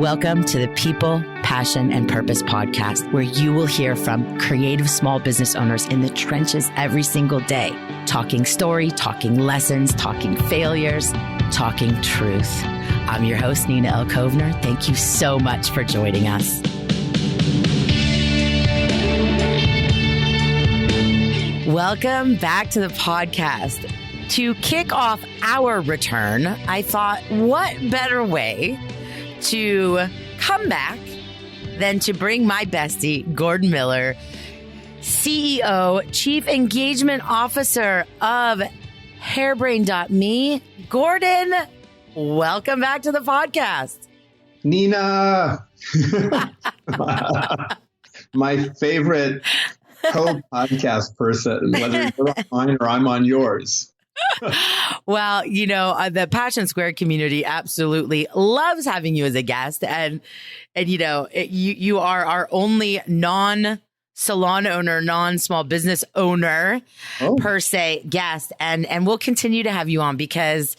Welcome to the People, Passion, and Purpose podcast, where you will hear from creative small business owners in the trenches every single day, talking story, talking lessons, talking failures, talking truth. I'm your host, Nina L. Kovner. Thank you so much for joining us. Welcome back to the podcast. To kick off our return, I thought, what better way to come back than to bring my bestie, Gordon Miller, CEO, Chief Engagement Officer of Hairbrain.me. Gordon, welcome back to the podcast. Nina, my favorite co-podcast person, whether you're on mine or I'm on yours. Well, you know, the Passion Square community absolutely loves having you as a guest. And you know, you are our only non-salon owner, non-small business owner per se guest. And we'll continue to have you on because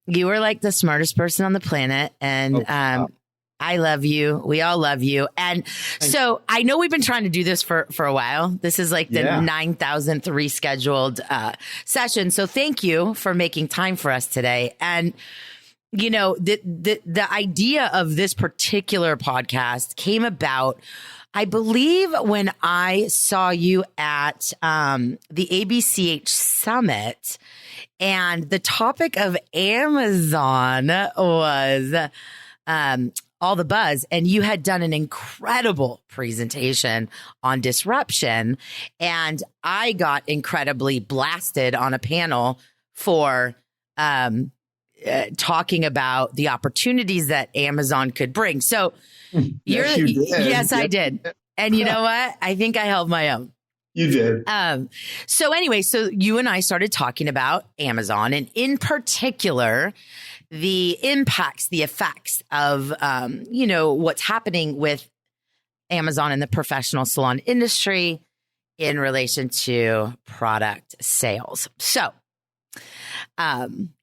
you are like the smartest person on the planet. And I love you. We all love you. And so I know we've been trying to do this for a while. This is like the 9,000th rescheduled session. So thank you for making time for us today. And, you know, the idea of this particular podcast came about, I believe, when I saw you at the ABCH Summit, and the topic of Amazon was all the buzz, and you had done an incredible presentation on disruption, and I got incredibly blasted on a panel for talking about the opportunities that Amazon could bring. So yes, I did. And you know what? I think I held my own. You did. So anyway, so you and I started talking about Amazon, and in particular, the impacts, the effects of, you know, what's happening with Amazon in the professional salon industry in relation to product sales. So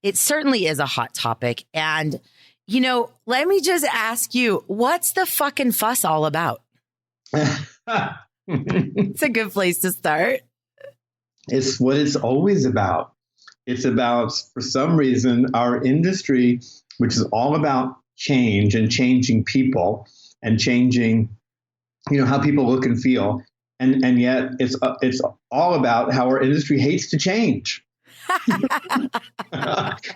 it certainly is a hot topic. And, you know, let me just ask you, what's the fucking fuss all about? It's a good place to start. It's what it's always about. It's about, for some reason, our industry, which is all about change and changing people and changing, you know, how people look and feel. And yet it's all about how our industry hates to change.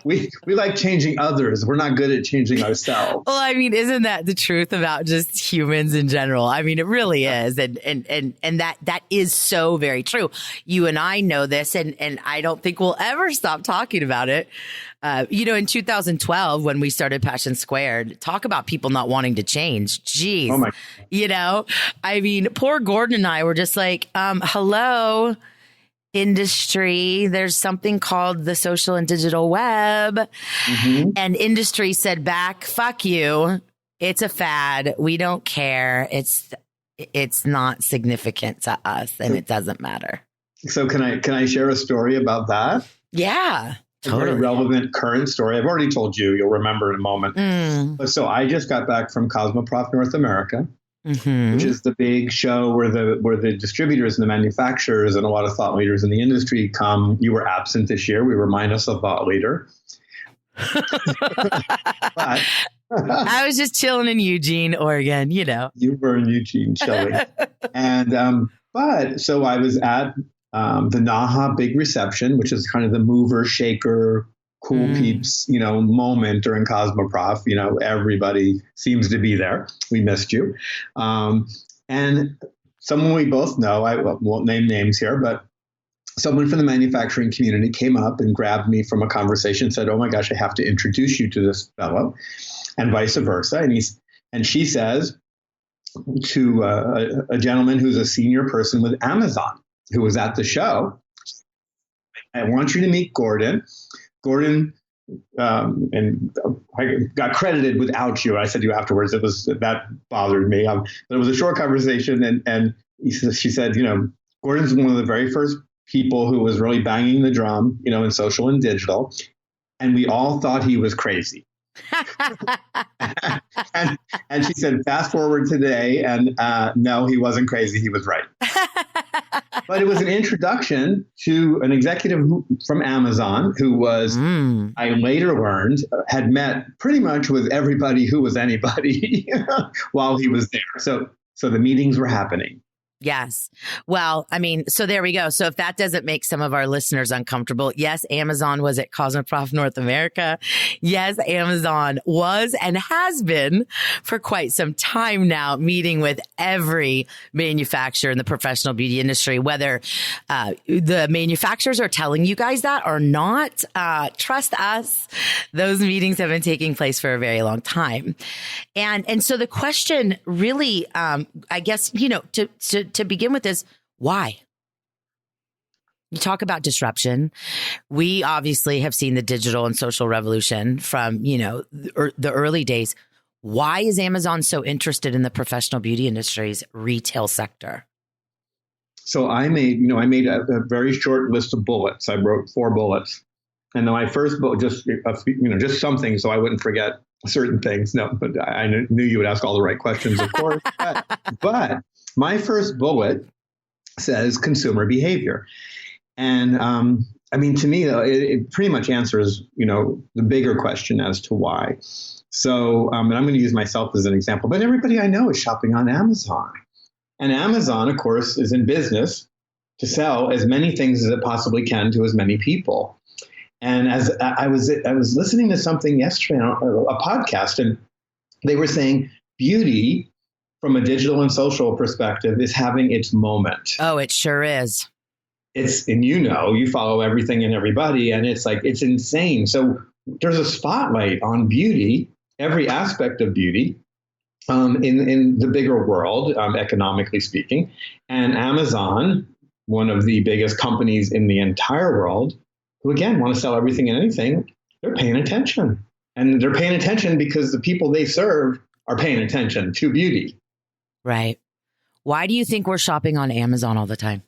we like changing others. We're not good at changing ourselves. Well, I mean, isn't that the truth about just humans in general? I mean, it really is. And that is so very true. You and I know this, and I don't think we'll ever stop talking about it. You know, in 2012, when we started Passion Squared, talk about people not wanting to change. Jeez. Oh my. You know, I mean, poor Gordon and I were just like, hello, industry, there's something called the social and digital web. Mm-hmm. And industry said back, fuck you. It's a fad. We don't care. It's not significant to us, and it doesn't matter. So can I share a story about that? Yeah. Totally. A very relevant current story. I've already told you. You'll remember in a moment. But so I just got back from Cosmoprof North America, which is the big show where the distributors and the manufacturers and a lot of thought leaders in the industry come. You were absent this year. We were minus a thought leader. But I was just chilling in Eugene, Oregon, you know. You were in Eugene, chilling. And but so I was at the NAHA big reception, which is kind of the mover, shaker, cool peeps, you know, moment during Cosmoprof. You know, everybody seems to be there. We missed you. And someone we both know, I won't name names here, but someone from the manufacturing community came up and grabbed me from a conversation and said, oh my gosh, I have to introduce you to this fellow, and vice versa. And she says to a gentleman who's a senior person with Amazon who was at the show, I want you to meet Gordon. Gordon, and I got credited without you. I said to you afterwards, that bothered me. But it was a short conversation, and she said, you know, Gordon's one of the very first people who was really banging the drum, you know, in social and digital, and we all thought he was crazy. and she said, fast forward today. And no, he wasn't crazy. He was right. But it was an introduction to an executive from Amazon who was, I later learned, had met pretty much with everybody who was anybody while he was there. So the meetings were happening. Yes. Well, I mean, so there we go. So if that doesn't make some of our listeners uncomfortable, yes, Amazon was at Cosmoprof North America. Yes, Amazon was and has been for quite some time now meeting with every manufacturer in the professional beauty industry, whether the manufacturers are telling you guys that or not. Trust us. Those meetings have been taking place for a very long time. And so the question really, I guess, to begin with is why? You talk about disruption. We obviously have seen the digital and social revolution from, the early days. Why is Amazon so interested in the professional beauty industry's retail sector? So I made a very short list of bullets. I wrote 4 bullets. And then my first bullet, just something so I wouldn't forget certain things. No, but I knew you would ask all the right questions, of course. But my first bullet says consumer behavior. And to me, it pretty much answers, the bigger question as to why. So, and I'm going to use myself as an example, but everybody I know is shopping on Amazon. And Amazon, of course, is in business to sell as many things as it possibly can to as many people. And as I was listening to something yesterday on a podcast, and they were saying beauty from a digital and social perspective is having its moment. Oh, it sure is. And you follow everything and everybody, and it's insane. So there's a spotlight on beauty, every aspect of beauty, in the bigger world, economically speaking. And Amazon, one of the biggest companies in the entire world, who again want to sell everything and anything, they're paying attention. And they're paying attention because the people they serve are paying attention to beauty. Right. Why do you think we're shopping on Amazon all the time?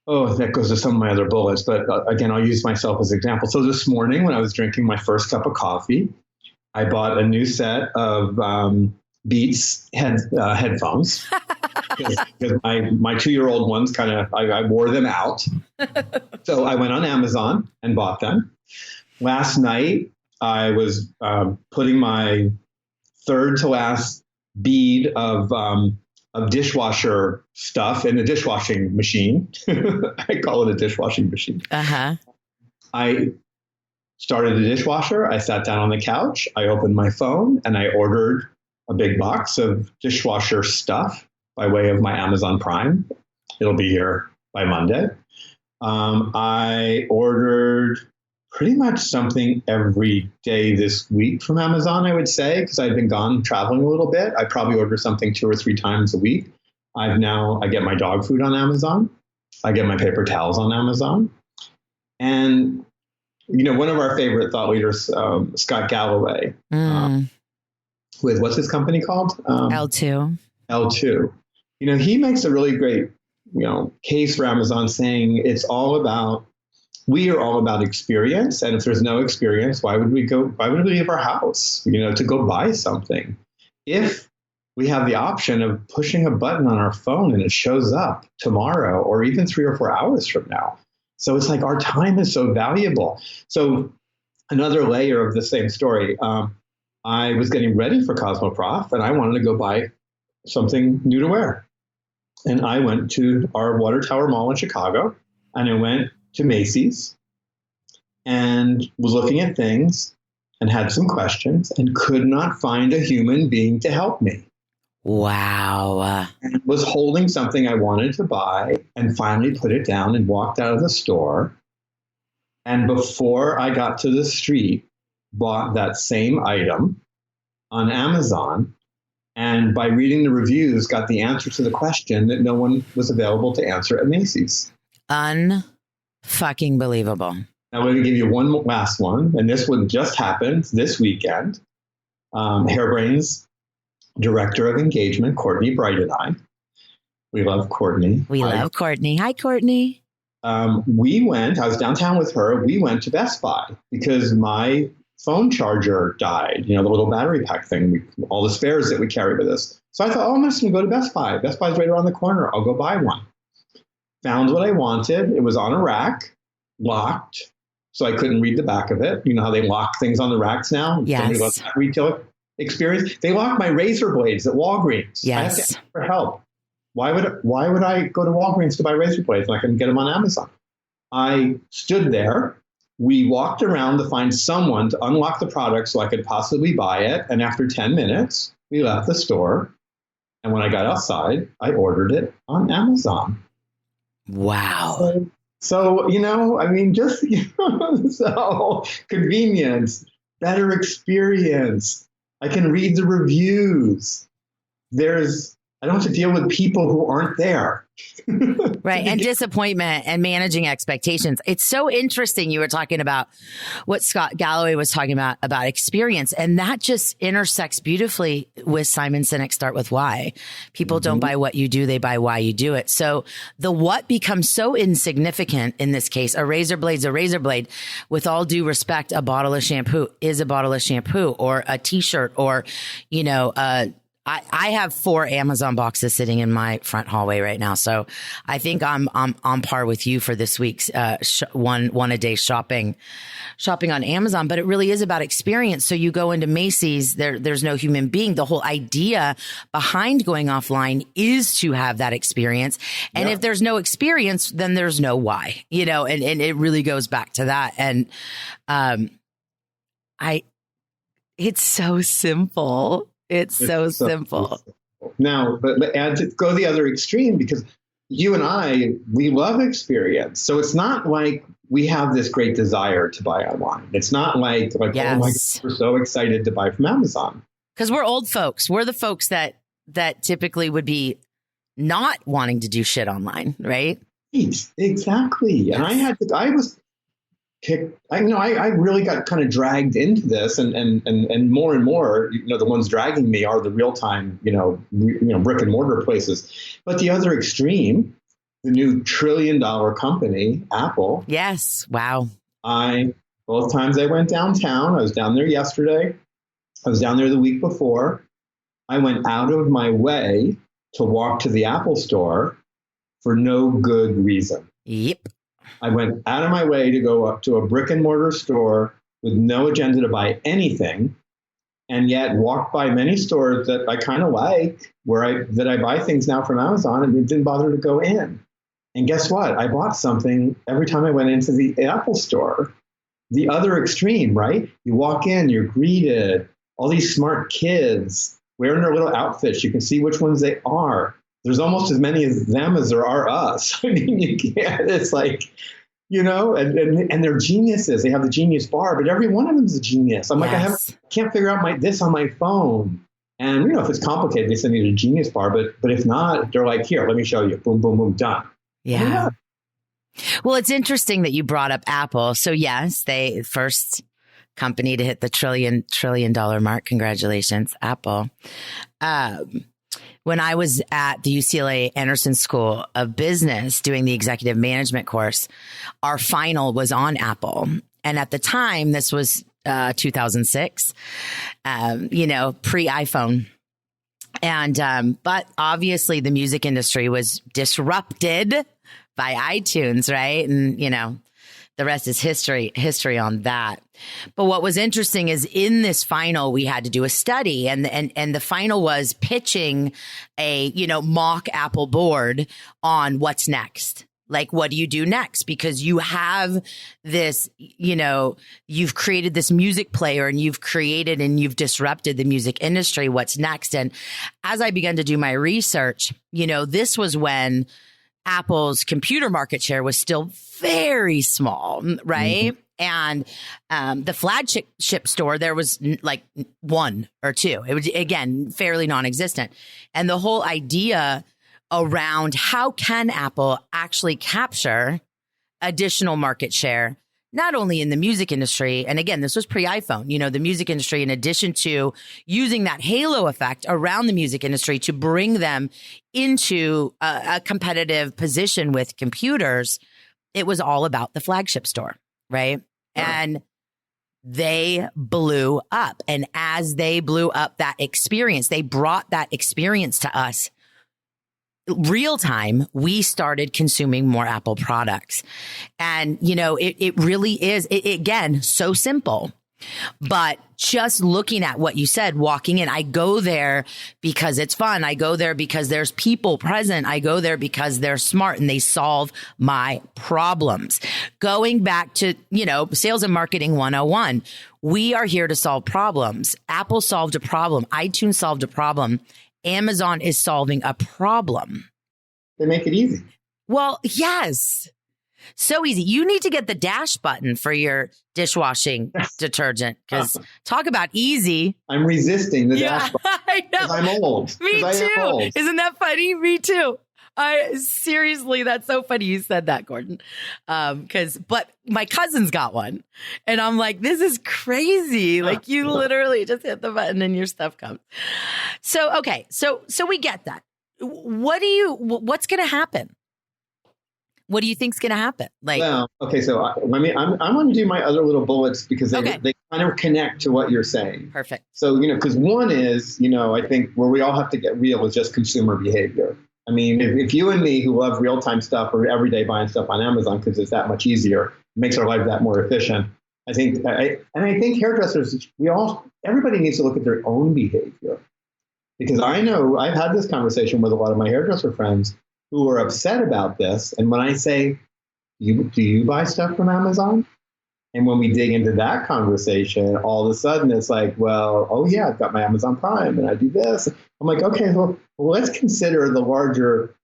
Oh, that goes to some of my other bullets. But again, I'll use myself as an example. So this morning when I was drinking my first cup of coffee, I bought a new set of Beats headphones. Because my 2-year-old ones I wore them out. So I went on Amazon and bought them. Last night, I was putting my third to last bead of dishwasher stuff in the dishwashing machine. I call it a dishwashing machine. Uh-huh. I started the dishwasher. I sat down on the couch. I opened my phone and I ordered a big box of dishwasher stuff by way of my Amazon Prime. It'll be here by Monday. I ordered pretty much something every day this week from Amazon, I would say, because I've been gone traveling a little bit. I probably order something 2 or 3 times a week. I get my dog food on Amazon. I get my paper towels on Amazon. And, one of our favorite thought leaders, Scott Galloway, with what's his company called? L2. L2. He makes a really great, case for Amazon, saying we are all about experience. And if there's no experience, why would we leave our house, to go buy something? If we have the option of pushing a button on our phone and it shows up tomorrow or even 3 or 4 hours from now. So it's like our time is so valuable. So another layer of the same story, I was getting ready for Cosmoprof and I wanted to go buy something new to wear. And I went to our Water Tower Mall in Chicago and I went to Macy's and was looking at things and had some questions and could not find a human being to help me. Wow. And was holding something I wanted to buy and finally put it down and walked out of the store. And before I got to the street, bought that same item on Amazon. And by reading the reviews, got the answer to the question that no one was available to answer at Macy's. Unfucking believable. Now, I'm going to give you one last one. And this one just happened this weekend. Hairbrain's director of engagement, Courtney Bright, and I. We love Courtney. We love Courtney. Hi, Courtney. I was downtown with her. We went to Best Buy because my phone charger died, the little battery pack thing, all the spares that we carry with us. So I thought, I'm just going to go to Best Buy. Best Buy's right around the corner. I'll go buy one. Found what I wanted. It was on a rack, locked, so I couldn't read the back of it. You know how they lock things on the racks now? Yes. Retail experience. They locked my razor blades at Walgreens. Yes. I have to ask for help. Why would I go to Walgreens to buy razor blades when I can get them on Amazon? I stood there. We walked around to find someone to unlock the product so I could possibly buy it. And after 10 minutes, we left the store. And when I got outside, I ordered it on Amazon. Wow. So, just, so convenience, better experience. I can read the reviews. I don't have to deal with people who aren't there. Right. And disappointment and managing expectations. It's so interesting. You were talking about what Scott Galloway was talking about experience. And that just intersects beautifully with Simon Sinek, Start With Why. People don't buy what you do. They buy why you do it. So the what becomes so insignificant in this case. A razor blade's a razor blade. With all due respect, a bottle of shampoo is a bottle of shampoo, or a t-shirt, or, I have 4 Amazon boxes sitting in my front hallway right now. So I think I'm on par with you for this week's one a day shopping on Amazon. But it really is about experience. So you go into Macy's, there's no human being. The whole idea behind going offline is to have that experience. And if there's no experience, then there's no why, and it really goes back to that. And it's so simple. It's so simple. Now, but and to go the other extreme, because you and I, we love experience. So it's not like we have this great desire to buy online. It's not like oh my God, we're so excited to buy from Amazon. Because we're old folks. We're the folks that typically would be not wanting to do shit online, right? Exactly. Yes. And I really got kind of dragged into this, and more, the ones dragging me are the real time, brick and mortar places. But the other extreme, the new $1 trillion company, Apple. Yes. Wow. Both times I went downtown, I was down there yesterday. I was down there the week before. I went out of my way to walk to the Apple store for no good reason. Yep. I went out of my way to go up to a brick and mortar store with no agenda to buy anything, and yet walked by many stores that I kind of like, that I buy things now from Amazon, and didn't bother to go in. And guess what? I bought something every time I went into the Apple store. The other extreme, right? You walk in, you're greeted, all these smart kids wearing their little outfits. You can see which ones they are. There's almost as many of them as there are us. I mean, you can't, it's like, and they're geniuses. They have the genius bar, but every one of them is a genius. I'm like, I can't figure out this on my phone. And, if it's complicated, they send you the genius bar. But if not, they're like, here, let me show you. Boom, boom, boom, done. Yeah. Well, it's interesting that you brought up Apple. So yes, they first company to hit the $1 trillion mark. Congratulations, Apple. When I was at the UCLA Anderson School of Business doing the executive management course, our final was on Apple. And at the time, this was 2006, pre-iPhone. And, but obviously the music industry was disrupted by iTunes, right? And, the rest is history on that. But what was interesting is in this final, we had to do a study, and the final was pitching a, mock Apple board on what's next. Like, what do you do next? Because you have this, you've created this music player, and you've disrupted the music industry. What's next? And as I began to do my research, this was when Apple's computer market share was still very small, right? Mm-hmm. And the flagship store, there was like 1 or 2. It was, again, fairly non-existent. And the whole idea around how can Apple actually capture additional market share, not only in the music industry, and again, this was pre-iPhone, the music industry, in addition to using that halo effect around the music industry to bring them into a competitive position with computers, it was all about the flagship store, right? Yeah. And they blew up. And as they blew up that experience, they brought that experience to us real time. We started consuming more Apple products. And, it really is, again, so simple. But just looking at what you said, walking in, I go there because it's fun. I go there because there's people present. I go there because they're smart and they solve my problems. Going back to, sales and marketing 101, we are here to solve problems. Apple solved a problem. iTunes solved a problem. Amazon is solving a problem. They make it easy. Well, yes. So easy. You need to get the dash button for your dishwashing detergent because talk about easy. I'm resisting the dash button. I know. I'm old. Me too. Isn't that funny? Me too. Seriously, that's so funny you said that, Gordon. But my cousin's got one and I'm like, this is crazy. Like you literally just hit the button and your stuff comes. So, okay. So we get that. What's going to happen? What do you think's going to happen? Okay. So I'm going to do my other little bullets because they kind of connect to what you're saying. Perfect. So, because one is, I think where we all have to get real is just consumer behavior. I mean, if you and me who love real-time stuff or every day buying stuff on Amazon because it's that much easier, it makes our life that more efficient. I think hairdressers, everybody needs to look at their own behavior. Because I know I've had this conversation with a lot of my hairdresser friends who are upset about this. And when I say, do you buy stuff from Amazon? And when we dig into that conversation, all of a sudden it's like, well, oh yeah, I've got my Amazon Prime and I do this. I'm like, okay, well let's consider the larger,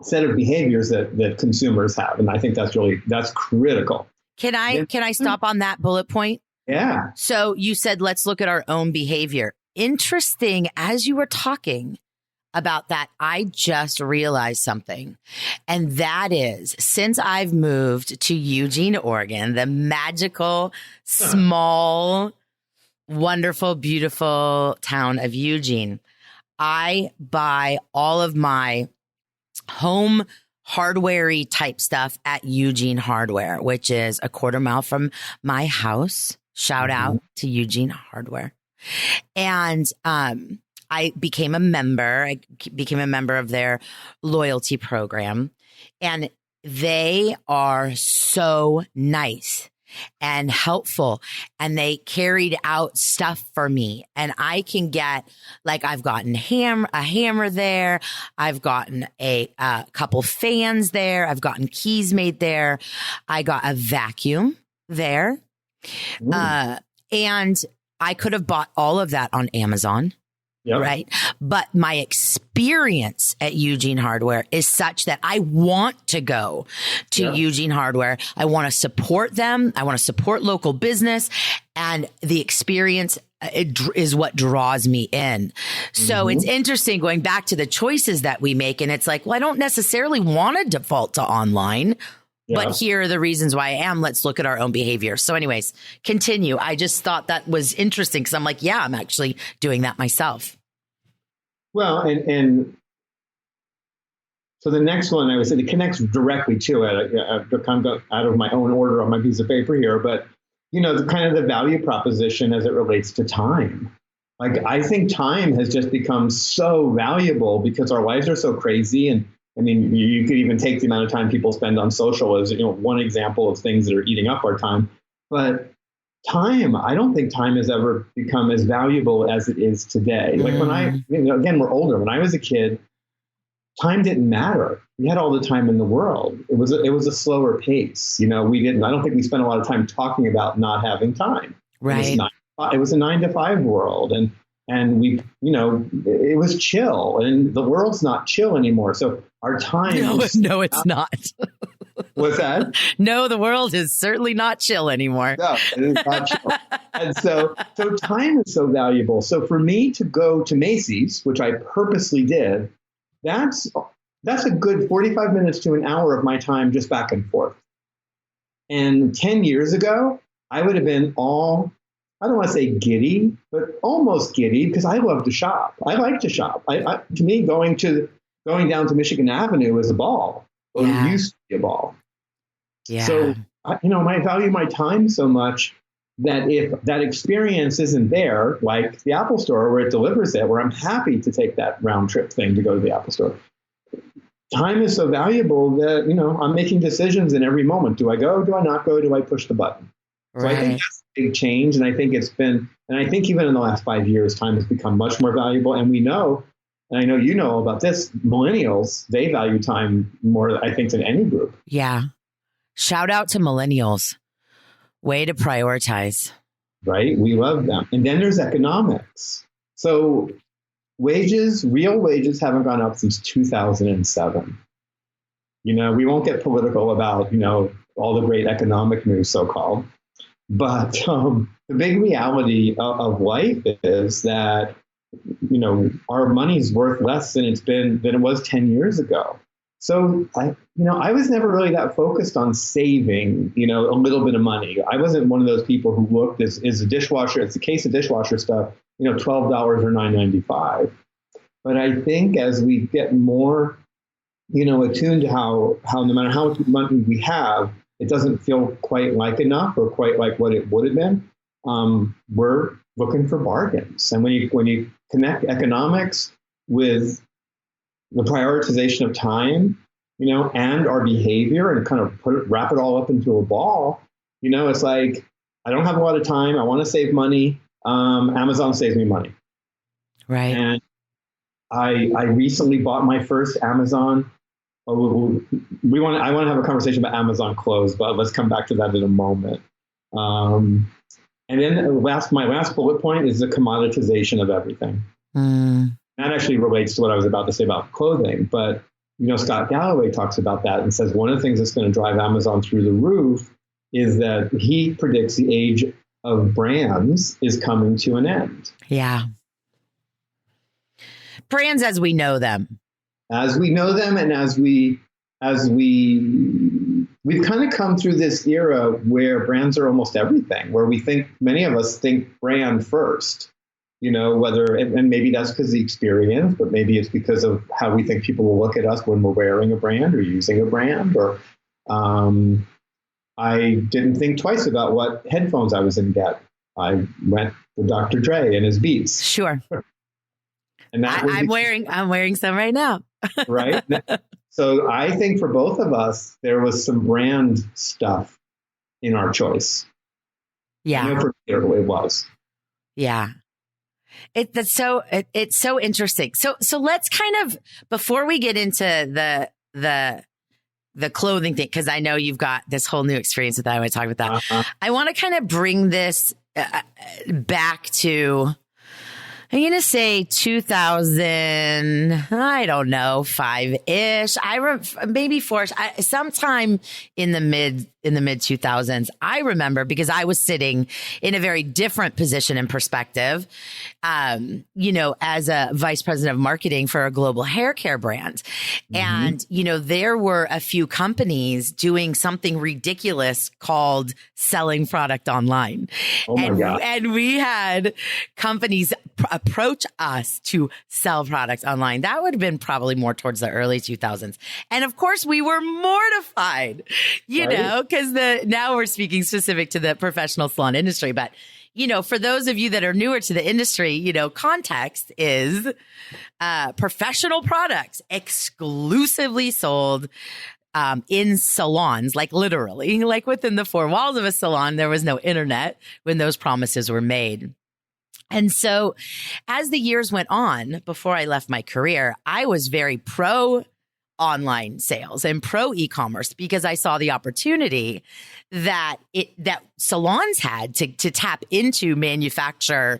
set of behaviors that consumers have. And I think that's critical. Can I stop on that bullet point? Yeah. So you said, let's look at our own behavior. Interesting. As you were talking about that, I just realized something. And that is, since I've moved to Eugene, Oregon, the magical, small, wonderful, beautiful town of Eugene, I buy all of my home hardware-y type stuff at Eugene Hardware, which is a quarter mile from my house. Shout out to Eugene Hardware. And I became a member. I became a member of their loyalty program. And they are so nice and helpful. And they carried out stuff for me. And I can get, I've gotten a hammer there. I've gotten a couple fans there. I've gotten keys made there. I got a vacuum there. And I could have bought all of that on Amazon. Yep. Right. But my experience at Eugene Hardware is such that I want to go to Eugene Hardware. I want to support them. I want to support local business. And the experience is what draws me in. So it's interesting going back to the choices that we make. And it's like, well, I don't necessarily want to default to online. Yeah. But here are the reasons why I am. Let's look at our own behavior. So anyways, continue. I just thought that was interesting because I'm like, yeah, I'm actually doing that myself. Well, and so the next one I would say it connects directly to it. I kind of out of my own order on my piece of paper here, but the kind of the value proposition as it relates to time. I think time has just become so valuable because our lives are so crazy. And I mean, you could even take the amount of time people spend on social as one example of things that are eating up our time. But time, I don't think time has ever become as valuable as it is today. Like when again, we're older. When I was a kid, time didn't matter. We had all the time in the world. It was a slower pace. I don't think we spent a lot of time talking about not having time. Right. It was a 9 to 5 world. And we, it was chill, and the world's not chill anymore. So our time. No, it's not. What's that? No, the world is certainly not chill anymore. No, it is not chill. And so time is so valuable. So for me to go to Macy's, which I purposely did, that's a good 45 minutes to an hour of my time just back and forth. And 10 years ago, I would have been I don't want to say giddy, but almost giddy because I love to shop. I like to shop. To me, going down to Michigan Avenue is a ball. Or it used to be a ball. Yeah. So, I value my time so much that if that experience isn't there, like the Apple Store where it delivers it, where I'm happy to take that round trip thing to go to the Apple Store, time is so valuable that, I'm making decisions in every moment. Do I go? Do I not go? Do I push the button? Right. So I think that's a big change. And I think I think even in the last 5 years, time has become much more valuable. And we know, and I know you know about this, millennials, they value time more, I think, than any group. Yeah. Shout out to millennials. Way to prioritize. Right? We love them. And then there's economics. So real wages haven't gone up since 2007. We won't get political about, all the great economic news, so-called. But the big reality of life is that, our money's worth less than it was 10 years ago. So I was never really that focused on saving, a little bit of money. I wasn't one of those people who looked as a dishwasher, it's a case of dishwasher stuff, $12 or $9.95. But I think as we get more, attuned to how no matter how much money we have, it doesn't feel quite like enough or quite like what it would have been. We're looking for bargains. And when you connect economics with the prioritization of time, and our behavior, and kind of wrap it all up into a ball, it's like, I don't have a lot of time. I want to save money. Amazon saves me money. Right. And I recently bought my first Amazon. I want to have a conversation about Amazon clothes, but let's come back to that in a moment. And then my last bullet point is the commoditization of everything. That actually relates to what I was about to say about clothing. But, Scott Galloway talks about that and says one of the things that's going to drive Amazon through the roof is that he predicts the age of brands is coming to an end. Yeah. Brands as we know them. As we know them, and we've kind of come through this era where brands are almost everything, where many of us think brand first. And maybe that's because of the experience, but maybe it's because of how we think people will look at us when we're wearing a brand or using a brand. Or I didn't think twice about what headphones I was in get. I went with Dr. Dre and his Beats. Sure. And I'm wearing some right now. Right. So I think for both of us, there was some brand stuff in our choice. Yeah. I know for me it was. Yeah. It's so interesting. So let's kind of, before we get into the clothing thing, because I know you've got this whole new experience with that. I want to talk about that. I want to kind of bring this back to, I'm going to say 2000, I don't know, 5-ish. Maybe 4. Sometime in the mid 2000s. I remember because I was sitting in a very different position and perspective, as a vice president of marketing for a global hair care brand. And, there were a few companies doing something ridiculous called selling product online. Oh my God. And we had companies approach us to sell products online. That would have been probably more towards the early 2000s. And of course we were mortified, because now we're speaking specific to the professional salon industry. But, for those of you that are newer to the industry, context is professional products exclusively sold in salons, like literally, like within the four walls of a salon. There was no internet when those promises were made. And so as the years went on, before I left my career, I was very pro online sales and pro e-commerce because I saw the opportunity that salons had to tap into manufacture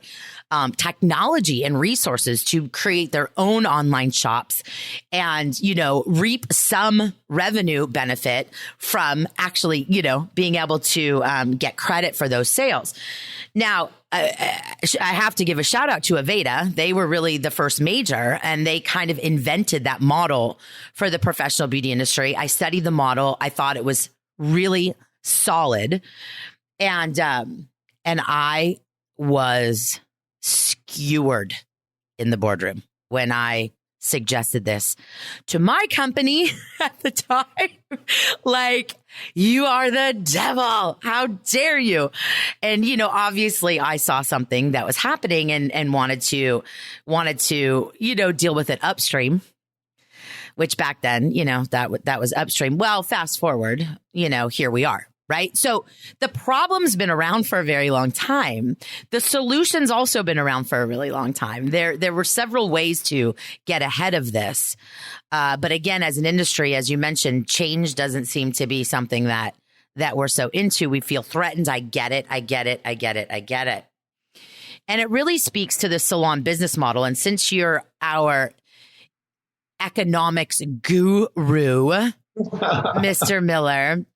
technology and resources to create their own online shops and, reap some revenue benefit from actually, being able to get credit for those sales. Now, I have to give a shout out to Aveda. They were really the first major, and they kind of invented that model for the professional beauty industry. I studied the model. I thought it was really solid. And I was skewered in the boardroom when I suggested this to my company at the time. Like, you are the devil. How dare you? And, you know, obviously I saw something that was happening and wanted to, you know, deal with it upstream, which back then, you know, that was upstream. Well, fast forward, you know, here we are. Right. So the problem's been around for a very long time. The solution's also been around for a really long time. There were several ways to get ahead of this. But again, as an industry, as you mentioned, change doesn't seem to be something that we're so into. We feel threatened. I get it. And it really speaks to the salon business model. And since you're our economics guru, Mr. Miller,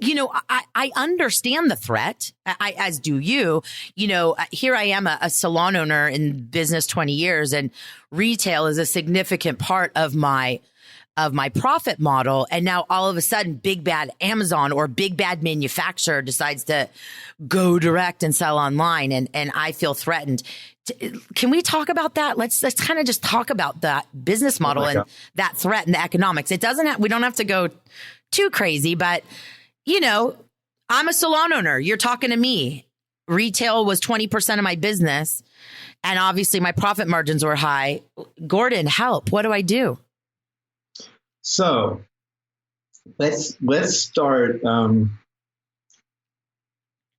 you know, I understand the threat, as do you. You know, here I am, a salon owner in business 20 years, and retail is a significant part of my profit model. And now all of a sudden, big bad Amazon or big bad manufacturer decides to go direct and sell online, and I feel threatened. Can we talk about that? Let's kind of just talk about that business model and that threat and the economics. We don't have to go too crazy, but you know, I'm a salon owner. You're talking to me. Retail was 20% of my business, and obviously my profit margins were high. Gordon, help. What do I do? So let's start.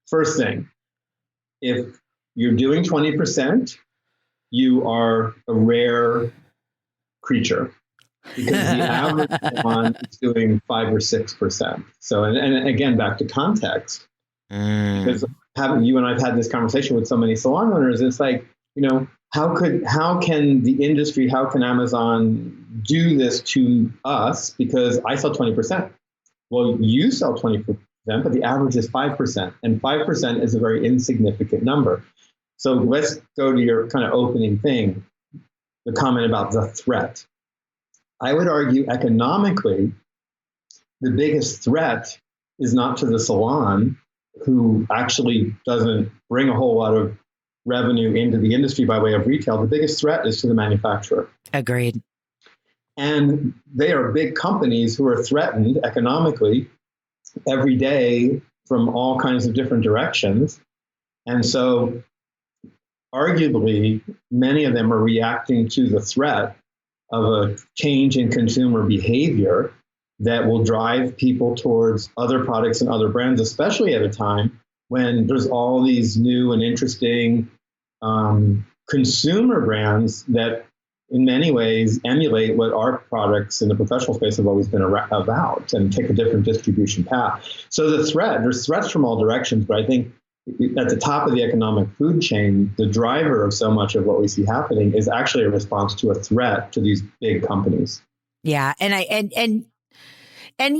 First thing, if you're doing 20%, you are a rare creature, because the average one is doing 5 or 6%. So, and again, back to context, because you and I've had this conversation with so many salon owners. It's like, you know, how can the industry, how can Amazon do this to us? Because I sell 20%. Well, you sell 20%, but the average is 5%, and 5% is a very insignificant number. So let's go to your kind of opening thing, the comment about the threat. I would argue economically, the biggest threat is not to the salon, who actually doesn't bring a whole lot of revenue into the industry by way of retail. The biggest threat is to the manufacturer. Agreed. And they are big companies who are threatened economically every day from all kinds of different directions. And so arguably, many of them are reacting to the threat of a change in consumer behavior that will drive people towards other products and other brands, especially at a time when there's all these new and interesting consumer brands that in many ways emulate what our products in the professional space have always been about and take a different distribution path. So there's threats from all directions, but I think at the top of the economic food chain, the driver of so much of what we see happening is actually a response to a threat to these big companies. Yeah. And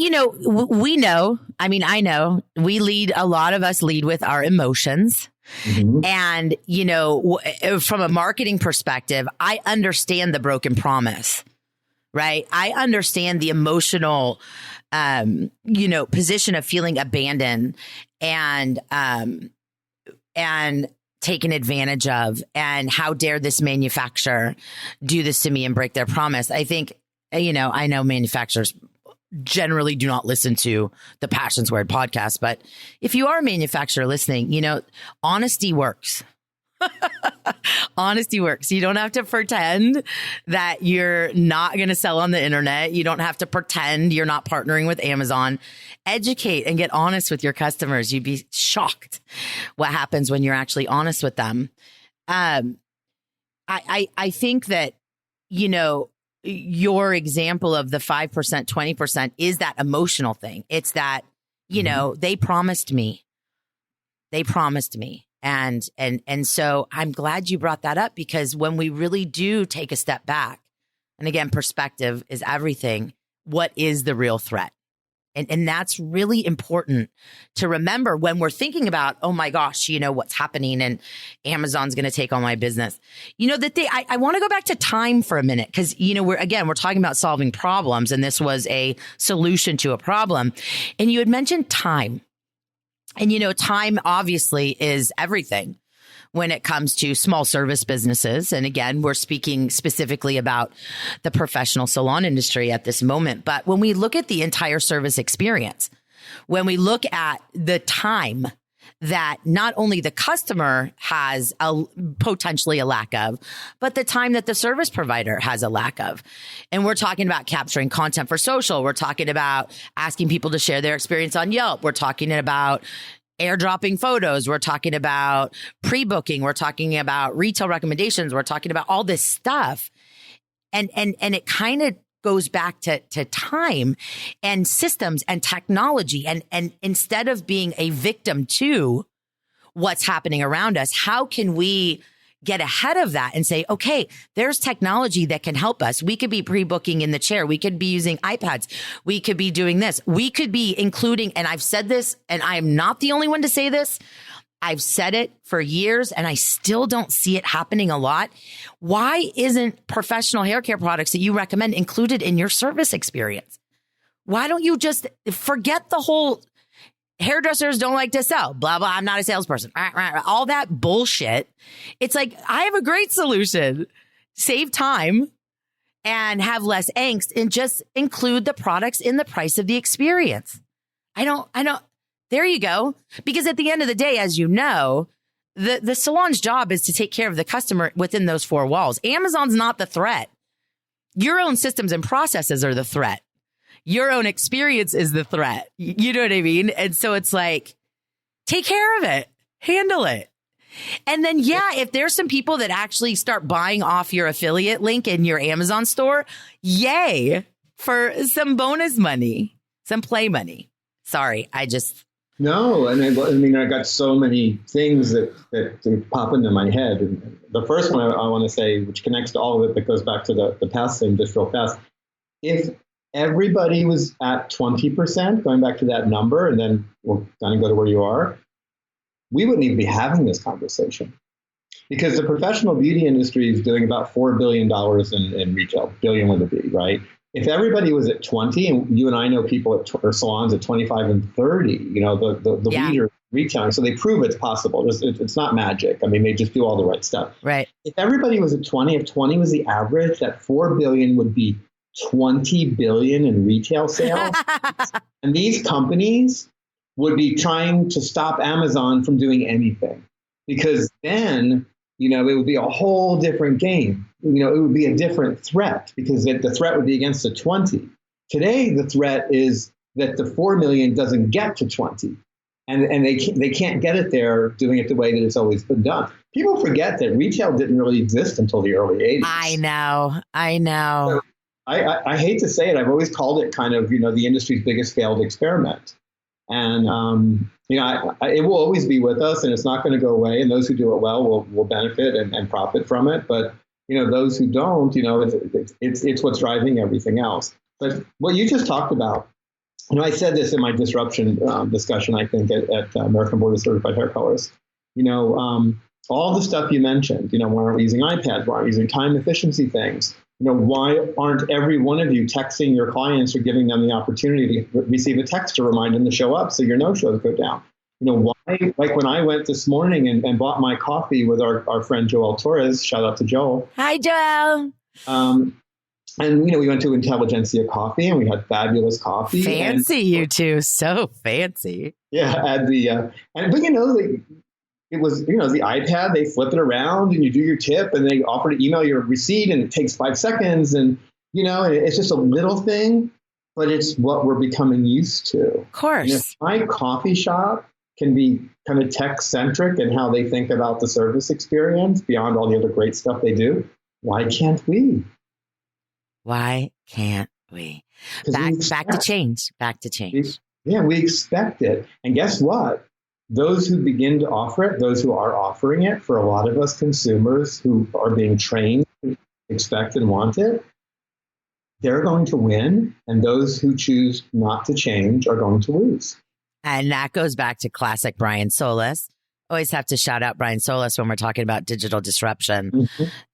you know, we know, I mean, I know a lot of us lead with our emotions. Mm-hmm. And, you know, from a marketing perspective, I understand the broken promise, right? I understand the emotional, you know, position of feeling abandoned and taken advantage of, and how dare this manufacturer do this to me and break their promise. I think, you know, I know manufacturers generally do not listen to the Passion Squared podcast, but if you are a manufacturer listening, you know, honesty works. Honesty works. You don't have to pretend that you're not going to sell on the internet. You don't have to pretend you're not partnering with Amazon. Educate and get honest with your customers. You'd be shocked what happens when you're actually honest with them. I think that, you know, your example of the 5%, 20% is that emotional thing. It's that, you know, they promised me. And so I'm glad you brought that up, because when we really do take a step back, and again, perspective is everything. What is the real threat? And that's really important to remember when we're thinking about, oh my gosh, you know, what's happening and Amazon's going to take all my business. You know, I want to go back to time for a minute, because, you know, we're talking about solving problems, and this was a solution to a problem. And you had mentioned time. And, you know, time obviously is everything. when it comes to small service businesses. And again, we're speaking specifically about the professional salon industry at this moment. But when we look at the entire service experience, when we look at the time that not only the customer has potentially a lack of, but the time that the service provider has a lack of. And we're talking about capturing content for social. We're talking about asking people to share their experience on Yelp. We're talking about airdropping photos. We're talking about pre-booking. We're talking about retail recommendations. We're talking about all this stuff. And it kind of goes back to time and systems and technology. And instead of being a victim to what's happening around us, how can we get ahead of that and say, okay, there's technology that can help us. We could be pre-booking in the chair. We could be using iPads. We could be doing this. We could be including, and I've said this, and I am not the only one to say this. I've said it for years and I still don't see it happening a lot. Why isn't professional hair care products that you recommend included in your service experience? Why don't you just forget the whole hairdressers don't like to sell, blah, blah, I'm not a salesperson, all that bullshit. It's like, I have a great solution. Save time and have less angst and just include the products in the price of the experience. I don't. There you go. Because at the end of the day, as you know, the salon's job is to take care of the customer within those four walls. Amazon's not the threat. Your own systems and processes are the threat. Your own experience is the threat. You know what I mean? And so it's like, take care of it, handle it. And then, yeah, if there's some people that actually start buying off your affiliate link in your Amazon store, yay for some bonus money, some play money. Sorry, No, and I mean, I got so many things that pop into my head. And the first one I want to say, which connects to all of it, but goes back to the past thing just real fast. If everybody was at 20%, going back to that number, and then we'll kind of go to where you are, we wouldn't even be having this conversation. Because the professional beauty industry is doing about $4 billion in retail, billion with a B, right? If everybody was at 20, and you and I know people or salons at 25 and 30, you know, the leader retailing, so they prove it's possible. It's not magic. I mean, they just do all the right stuff. Right. If everybody was at 20, if 20 was the average, that 4 billion would be 20 billion in retail sales. And these companies would be trying to stop Amazon from doing anything, because then, you know, it would be a whole different game. You know, it would be a different threat, because the threat would be against the 20. Today, the threat is that the 4 million doesn't get to 20, and they can't get it there doing it the way that it's always been done. People forget that retail didn't really exist until the early 80s. I know. So I hate to say it. I've always called it kind of, you know, the industry's biggest failed experiment. And, you know, it will always be with us, and it's not going to go away. And those who do it well will benefit and profit from it. But, you know, those who don't, you know, it's what's driving everything else. But what you just talked about, you know, I said this in my disruption discussion, I think, at American Board of Certified Hair Colorists. You know, all the stuff you mentioned, you know, why aren't we using iPads? Why aren't we using time efficiency things? You know, why aren't every one of you texting your clients or giving them the opportunity to receive a text to remind them to show up so your no-shows go down? You know, why, like when I went this morning and bought my coffee with our friend Joel Torres, shout out to Joel. Hi, Joel. And, you know, we went to Intelligentsia Coffee and we had fabulous coffee. Fancy, you two. So fancy. Yeah. But, you know, it was, you know, the iPad, they flip it around and you do your tip and they offer to email your receipt and it takes 5 seconds. And, you know, it's just a little thing, but it's what we're becoming used to. Of course. And if my coffee shop can be kind of tech-centric in how they think about the service experience beyond all the other great stuff they do, why can't we? Why can't we? Back to change. We expect it. And guess what? Those who begin to offer it, those who are offering it, for a lot of us consumers who are being trained to expect and want it, they're going to win. And those who choose not to change are going to lose. And that goes back to classic Brian Solis. Always have to shout out Brian Solis when we're talking about digital disruption.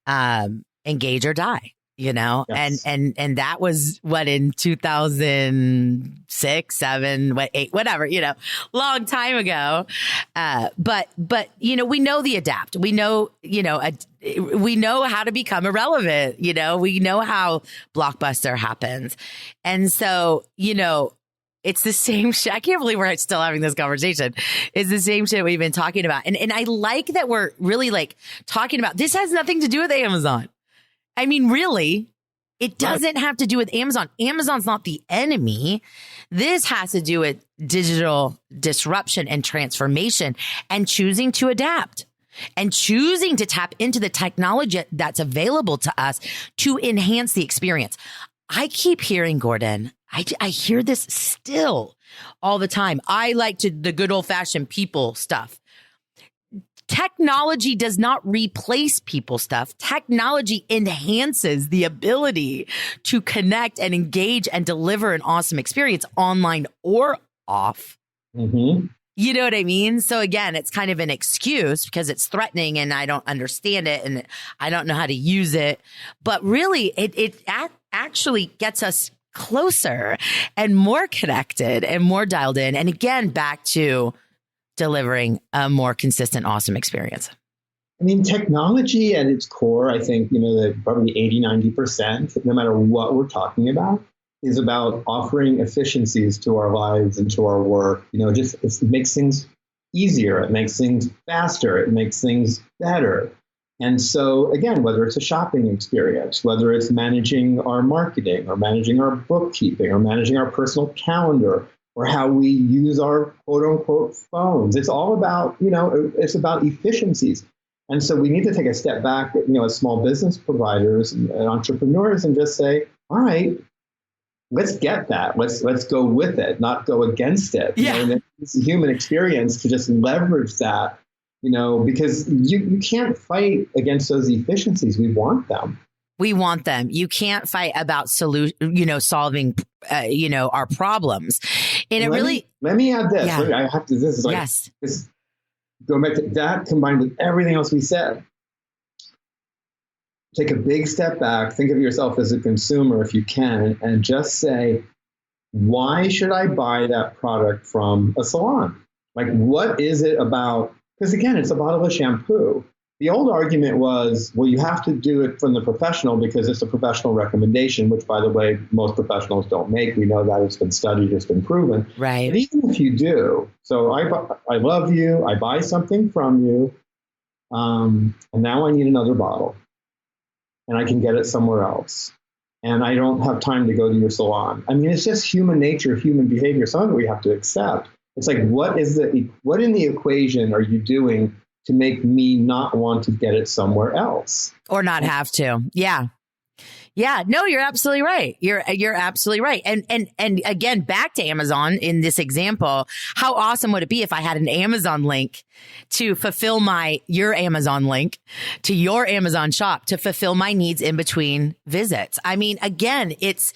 Mm-hmm. Engage or die. Yes. and that was what, in 2006, 7, 8, whatever, long time ago. But we know the adapt. We know, we know how to become irrelevant. We know how Blockbuster happens. And so, it's the same shit. I can't believe we're still having this conversation. It's the same shit we've been talking about. And I like that we're really talking about, this has nothing to do with Amazon. I mean, really, it doesn't have to do with Amazon. Amazon's not the enemy. This has to do with digital disruption and transformation and choosing to adapt and choosing to tap into the technology that's available to us to enhance the experience. I keep hearing, Gordon, I hear this still all the time. I like the good old fashioned people stuff. Technology does not replace people stuff. Technology enhances the ability to connect and engage and deliver an awesome experience online or off. Mm-hmm. You know what I mean? So again, it's kind of an excuse because it's threatening and I don't understand it and I don't know how to use it. But really, it actually gets us closer and more connected and more dialed in. And again, back to delivering a more consistent, awesome experience. I mean, technology at its core, I think, that probably 80-90%, no matter what we're talking about, is about offering efficiencies to our lives and to our work. It makes things easier. It makes things faster. It makes things better. And so, again, whether it's a shopping experience, whether it's managing our marketing or managing our bookkeeping or managing our personal calendar, or how we use our quote unquote phones. It's all about, it's about efficiencies. And so we need to take a step back, as small business providers and entrepreneurs and just say, all right, let's get that. Let's go with it, not go against it. Yeah. And it's a human experience to just leverage that, because you can't fight against those efficiencies. We want them. We want them. You can't fight about solving, our problems. And let me add this. Yeah. I have to. This is like yes. This, going back to that combined with everything else we said. Take a big step back. Think of yourself as a consumer, if you can, and just say, why should I buy that product from a salon? Like, what is it about? Because again, it's a bottle of shampoo. The old argument was, well, you have to do it from the professional because it's a professional recommendation, which, by the way, most professionals don't make. We know that it's been studied, it's been proven. Right. But even if you do, so I love you, I buy something from you, and now I need another bottle, and I can get it somewhere else, and I don't have time to go to your salon. I mean, it's just human nature, human behavior, something that we have to accept. It's like, what in the equation are you doing to make me not want to get it somewhere else? Or not have to. Yeah. Yeah. No, you're absolutely right. You're absolutely right. And again, back to Amazon in this example, how awesome would it be if I had an Amazon link to fulfill your Amazon link to your Amazon shop to fulfill my needs in between visits? I mean, again, it's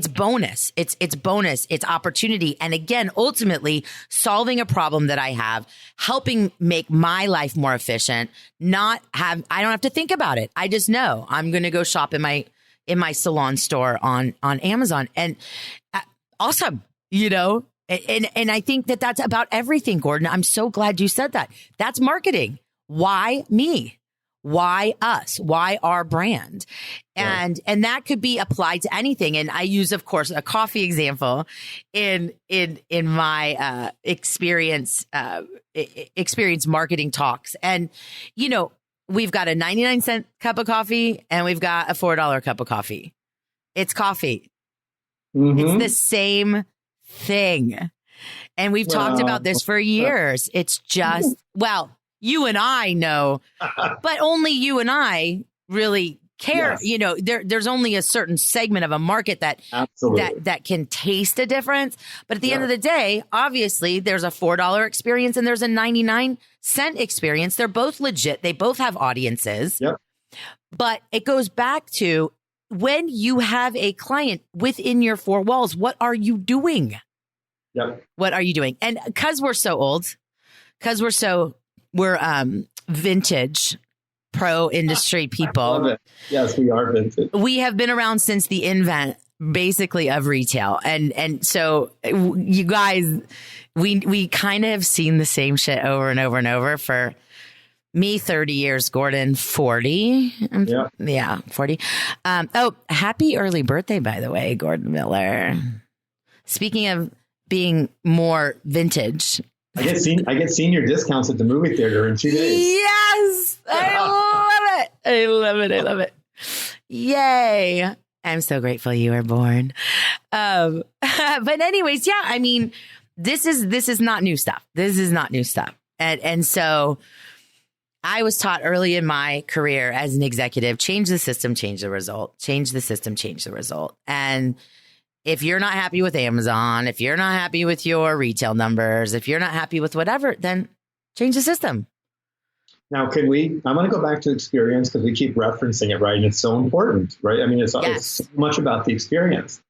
bonus. It's bonus. It's opportunity. And again, ultimately solving a problem that I have, helping make my life more efficient, I don't have to think about it. I just know I'm going to go shop in my salon store on Amazon, and awesome, and I think that that's about everything, Gordon. I'm so glad you said that. That's marketing. Why me? Why us? Why our brand? And that could be applied to anything. And I use, of course, a coffee example in my experience marketing talks. And, we've got a 99-cent cup of coffee and we've got a $4 cup of coffee. It's coffee. Mm-hmm. It's the same thing. And we've talked about this for years. It's just, you and I know, but only you and I really care. Yes. There's only a certain segment of a market that can taste a difference. But at the end of the day, obviously, there's a $4 experience and there's a 99-cent experience. They're both legit. They both have audiences. Yep. But it goes back to when you have a client within your four walls, what are you doing? Yep. What are you doing? And because we're so old, we're vintage pro industry people. Love it. Yes, we are vintage. We have been around since the invent, basically, of retail. And so you guys, we kind of have seen the same shit over and over and over for me, 30 years, Gordon, 40. Yeah, 40. Oh, happy early birthday, by the way, Gordon Miller. Speaking of being more vintage. I get senior discounts at the movie theater in 2 days. Yes! I love it. Yay. I'm so grateful you were born. But anyways, yeah, I mean, this is not new stuff. And so I was taught early in my career as an executive, change the system, change the result, change the system, change the result. And if you're not happy with Amazon, if you're not happy with your retail numbers, if you're not happy with whatever, then change the system. Now, I'm going to go back to experience because we keep referencing it, right? And it's so important, right? I mean, it's so much about the experience.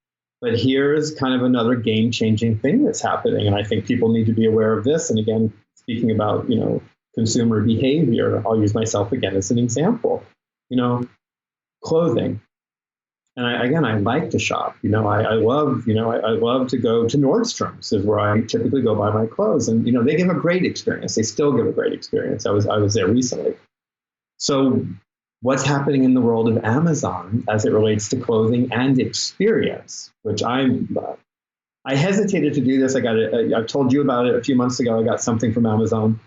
But here's kind of another game-changing thing that's happening. And I think people need to be aware of this. And again, speaking about, consumer behavior, I'll use myself again as an example. Clothing. And I like to shop. I love to go to Nordstrom's is where I typically go buy my clothes. And, they give a great experience. They still give a great experience. I was there recently. So what's happening in the world of Amazon as it relates to clothing and experience, which I hesitated to do this. I told you about it a few months ago. I got something from Amazon,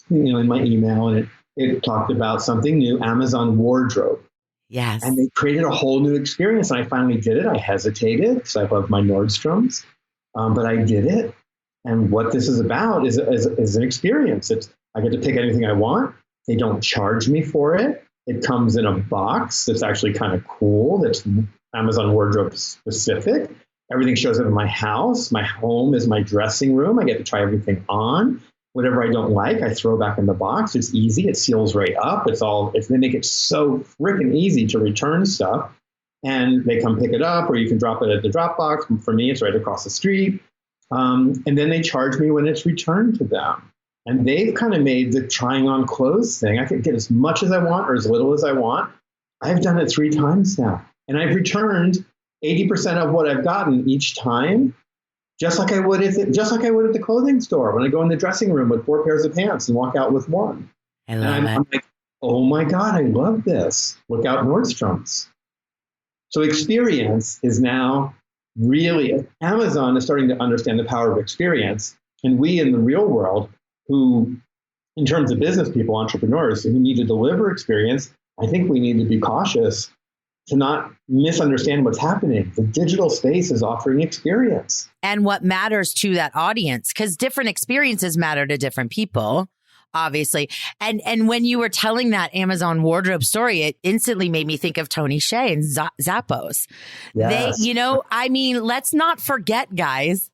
in my email, and it talked about something new, Amazon Wardrobe. Yes. And they created a whole new experience. And I finally did it. I hesitated because I love my Nordstrom's, but I did it. And what this is about is an experience. I get to pick anything I want. They don't charge me for it. It comes in a box that's actually kind of cool. That's Amazon Wardrobe specific. Everything shows up in my house. My home is my dressing room. I get to try everything on. Whatever I don't like, I throw back in the box. It's easy. It seals right up. They make it so freaking easy to return stuff. And they come pick it up, or you can drop it at the drop box. For me, it's right across the street. And then they charge me when it's returned to them. And they've kind of made the trying on clothes thing. I can get as much as I want or as little as I want. I've done it 3 times now. And I've returned 80% of what I've gotten each time. Just like I would at the clothing store when I go in the dressing room with 4 pairs of pants and walk out with one. I love it. I'm like, oh my God, I love this. Look out, Nordstrom's. So experience is now really, Amazon is starting to understand the power of experience. And we in the real world, who, in terms of business people, entrepreneurs who need to deliver experience, I think we need to be cautious to not misunderstand what's happening. The digital space is offering experience. And what matters to that audience, because different experiences matter to different people, obviously. And when you were telling that Amazon Wardrobe story, it instantly made me think of Tony Hsieh and Zappos. Yes. Let's not forget, guys,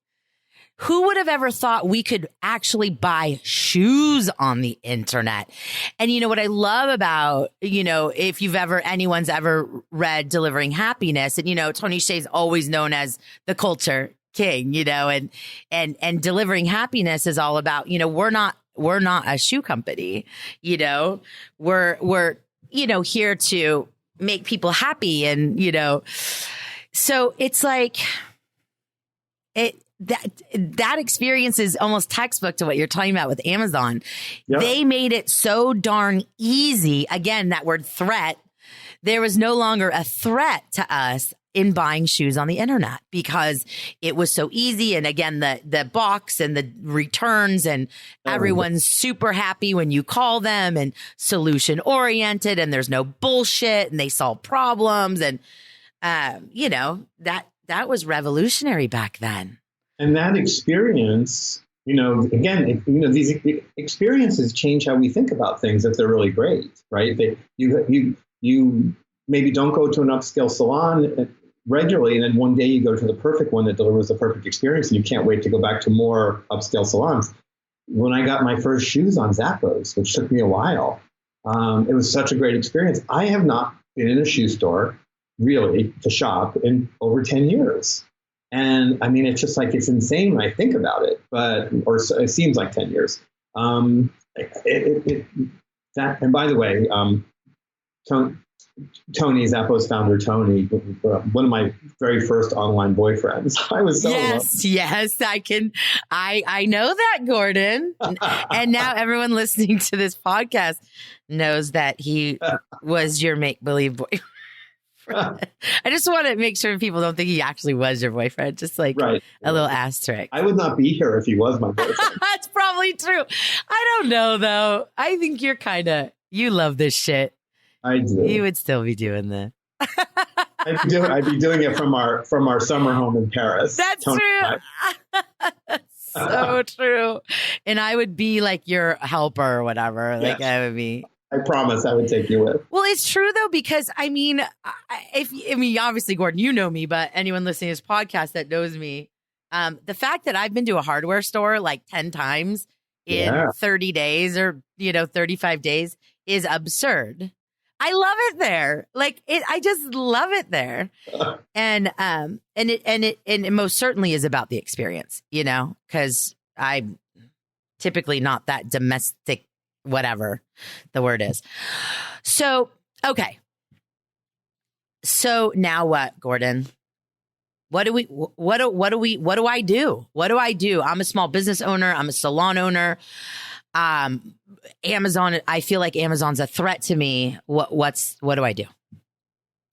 who would have ever thought we could actually buy shoes on the internet? And what I love about, if anyone's ever read Delivering Happiness, and, Tony Hsieh's always known as the culture king, and Delivering Happiness is all about, we're not a shoe company, we're here to make people happy. And, so it's like that experience is almost textbook to what you're talking about with Amazon. Yep. They made it so darn easy. Again, that word threat. There was no longer a threat to us in buying shoes on the internet because it was so easy. And again, the box and the returns, and everyone's super happy when you call them, and solution oriented, and there's no bullshit, and they solve problems. And, that was revolutionary back then. And that experience, again, these experiences change how we think about things if they're really great, right? You maybe don't go to an upscale salon regularly, and then one day you go to the perfect one that delivers the perfect experience, and you can't wait to go back to more upscale salons. When I got my first shoes on Zappos, which took me a while, it was such a great experience. I have not been in a shoe store really to shop in over 10 years. And I mean, it's just like, it's insane when I think about it, or it seems like 10 years. And by the way, Tony Zappos founder, Tony, one of my very first online boyfriends. I was so yes, I know that, Gordon. And now everyone listening to this podcast knows that he was your make-believe boyfriend. I just want to make sure people don't think he actually was your boyfriend. Just like a little asterisk. I would not be here if he was my boyfriend. That's probably true. I don't know, though. I think you love this shit. I do. You would still be doing that. I'd be doing it from our summer home in Paris. That's true. So true. And I would be like your helper or whatever. Yes. Like I would be. I promise I would take you with. Well, it's true though, because I mean, obviously, Gordon, you know me, but anyone listening to this podcast that knows me, the fact that I've been to a hardware store like 10 times in 30 days or 35 days is absurd. I love it there. Like I just love it there. And it most certainly is about the experience, because I'm typically not that domestic, whatever the word is. So, okay. So now what, Gordon? What do I do? What do I do? I'm a small business owner. I'm a salon owner. Amazon, I feel like Amazon's a threat to me. What do I do?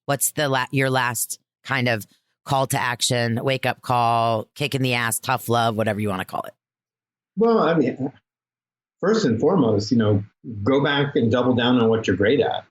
What's your last kind of call to action, wake up call, kick in the ass, tough love, whatever you want to call it? Well, I mean, first and foremost, go back and double down on what you're great at.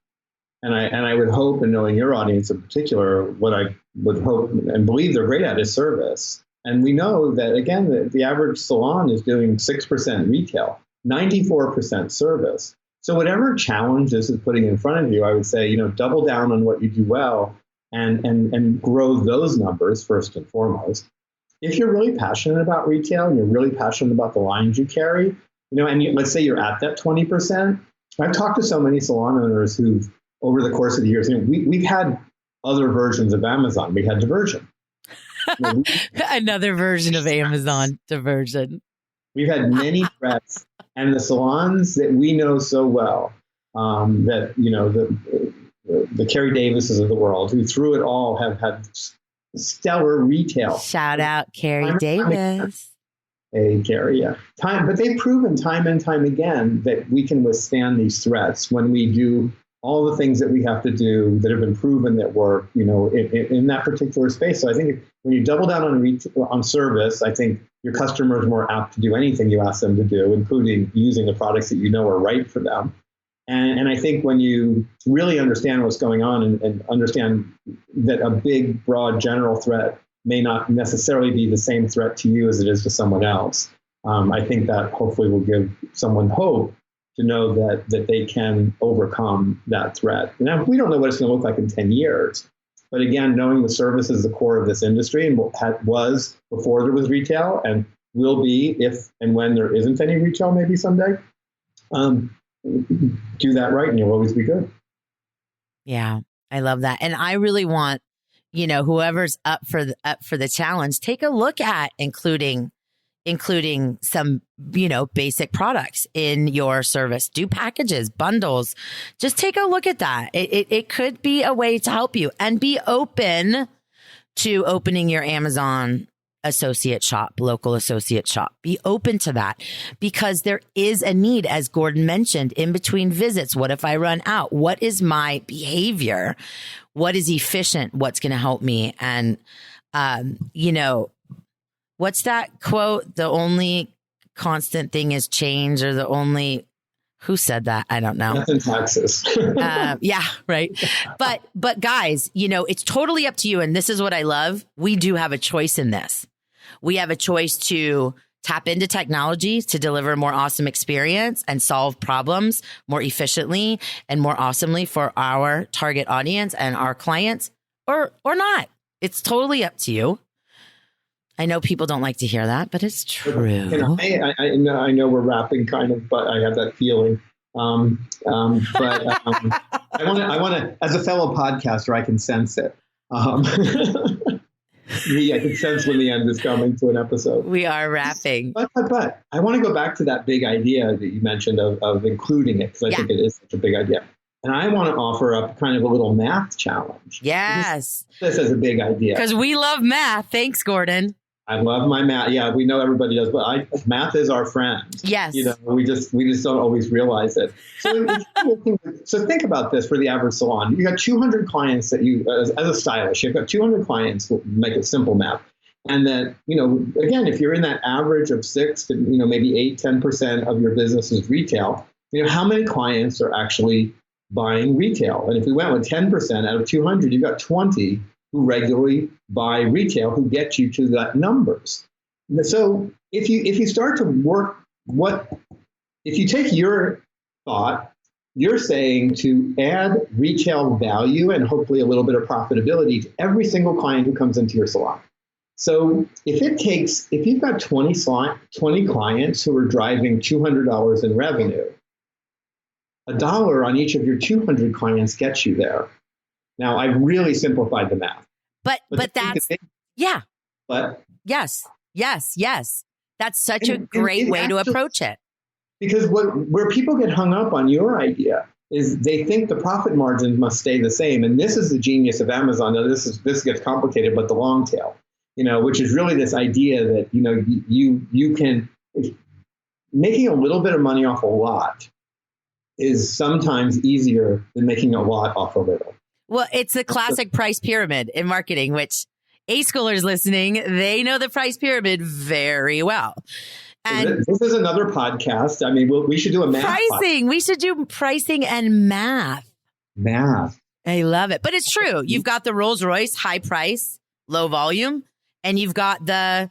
And I would hope, and knowing your audience in particular, what I would hope and believe they're great at is service. And we know that, again, the average salon is doing 6% retail. 94% service. So whatever challenge this is putting in front of you, I would say, double down on what you do well and grow those numbers first and foremost. If you're really passionate about retail and you're really passionate about the lines you carry, let's say you're at that 20%. I've talked to so many salon owners who've, over the course of the years, we've had other versions of Amazon. We had Diversion. Another version of Amazon, Diversion. We've had many threats. And the salons that we know so well, that, the Carrie Davises of the world, who through it all have had stellar retail. Shout out Carrie Davis. Hey, Carrie, yeah. But they've proven time and time again that we can withstand these threats when we do all the things that we have to do that have been proven that work, in that particular space. So I think when you double down on service, I think your customer is more apt to do anything you ask them to do, including using the products that are right for them. And I think when you really understand what's going on and understand that a big, broad, general threat may not necessarily be the same threat to you as it is to someone else, I think that hopefully will give someone hope to know that they can overcome that threat. Now, we don't know what it's going to look like in 10 years. But again, knowing the service is the core of this industry and was before there was retail and will be if and when there isn't any retail, maybe someday, do that right and you'll always be good. Yeah, I love that. And I really want, whoever's up for the challenge, take a look at including some, basic products in your service. Do packages, bundles. Just take a look at that. It could be a way to help you, and be open to opening your Amazon associate shop, local associate shop. Be open to that, because there is a need, as Gordon mentioned, in between visits. What if I run out? What is my behavior? What is efficient? What's going to help me? And, what's that quote? The only constant thing is change, or who said that? I don't know. Nothing taxes. Yeah, right. But guys, it's totally up to you. And this is what I love. We do have a choice in this. We have a choice to tap into technology to deliver a more awesome experience and solve problems more efficiently and more awesomely for our target audience and our clients, or not. It's totally up to you. I know people don't like to hear that, but it's true. I know we're wrapping kind of, but I have that feeling. I want to, as a fellow podcaster, I can sense it. I can sense when the end is coming to an episode. We are wrapping. But I want to go back to that big idea that you mentioned of including it, because I think it is such a big idea. And I want to offer up kind of a little math challenge. Yes. This is a big idea. Because we love math. Thanks, Gordon. I love my math. Yeah, we know everybody does, but math is our friend. Yes. We just don't always realize it. So think about this for the average salon. You got 200 clients that you, as a stylist, you've got 200 clients. We'll make it simple math. And that, again, if you're in that average of 6 to, maybe 8, 10% of your business is retail, how many clients are actually buying retail? And if we went with 10% out of 200, you've got 20 who regularly buy retail, who get you to that numbers. So if you start to work, if you take your thought, you're saying to add retail value and hopefully a little bit of profitability to every single client who comes into your salon. So if you've got 20 clients who are driving $200 in revenue, $1 on each of your 200 clients gets you there. Now, I've really simplified the math. But that's, yeah. But yes. That's such a great way to approach it. Because where people get hung up on your idea is they think the profit margins must stay the same. And this is the genius of Amazon. Now, this gets complicated, but the long tail, which is really this idea that, you can, making a little bit of money off a lot is sometimes easier than making a lot off a little. Well, it's the classic price pyramid in marketing, which A-schoolers listening, they know the price pyramid very well. And this is another podcast. I mean, we should do a math pricing. We should do pricing and math. Math. I love it. But it's true. You've got the Rolls Royce, high price, low volume, and you've got the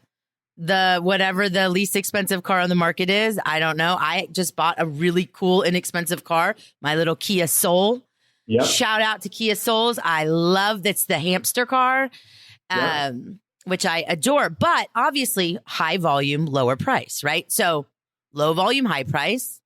whatever the least expensive car on the market is. I don't know. I just bought a really cool, inexpensive car, my little Kia Soul. Yep. Shout out to Kia Souls. I love that's the hamster car, which I adore. But obviously, high volume, lower price, right? So low volume, high price,